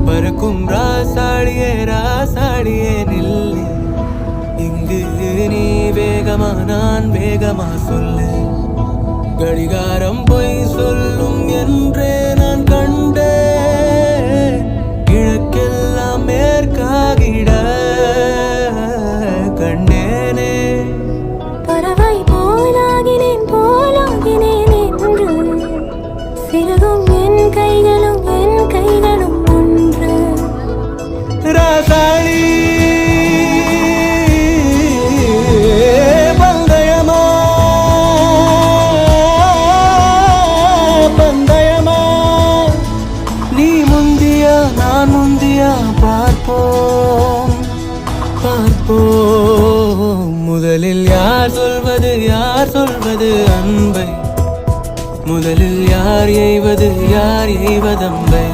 பறக்கும் ராசாடியே ராசாடியே நில்லு. இங்கு நீ வேகமா நான் வேகமா சொல்லு. கடிகாரம் பொய் சொல்லும் என்றே நான் கண்டேன். கிழக்கெல்லாம் மேற்காகிட கண்டேனே. பறவை போலாகினேன் போலாகினேன் என்று சிறகும் என் கைகளும் ஒன்று. ராசாளி பந்தயமா பந்தயமா, நீ முந்தியா நான் முந்தியா பார்ப்போம் பார்ப்போம். முதலில் யார் சொல்வது அன்பை? முதலில் யார் எய்வதம்பை?